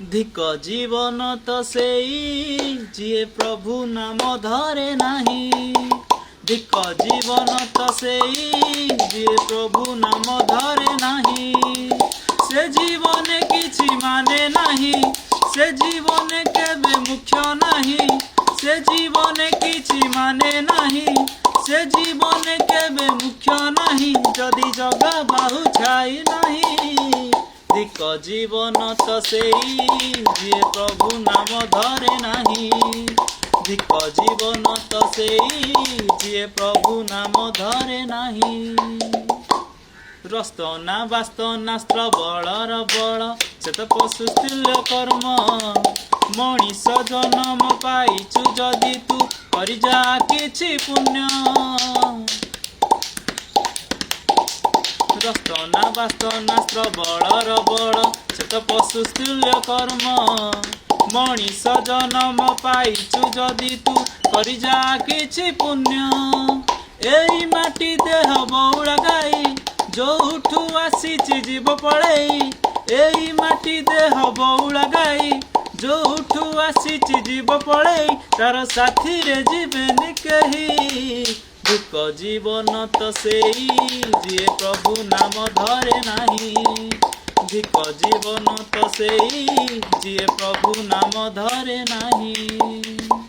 धिक जीवन तो सेई जिए प्रभु नाम धरे नाही। धिक जीवन तो सेई जिए प्रभु नाम धरे नाही। से जीवन किछि माने नाही, से जीवन केबे मुख्य नाही। से जीवन किछि माने नाही, से जीवन केबे मुख्य नाही। जदि जगा बाहु छाई नाही। धिक जीवन तो सेई जिए प्रभु नाम धरे नाही। धिक जीवन तो सेई जिए प्रभु नाम धरे नाही। रस्तना बास्तना स्त्रबलर बल से तो पशु तुल्य कर्म। मनीष जन्म पाइछु जदि तू करि जा किछि पुण्य। रस्तना बास्तना स्त्रबलर बल से तो पशु तुल्य कर्म। मनीष जन्म पाइछु जदि तू करि जा किछि पुण्य। एई माटी देह बौला गाई जोठू आसीछि जीव पळेई। एई माटी देह बौला गाई जोठू आसीछि जीव पळेई। तार साथी रे जीवेनि केही। धिक जीवन तो सेई जिए प्रभु नाम धरे नाही। धिक जीवन तो सेई जिए प्रभु नाम धरे नाही।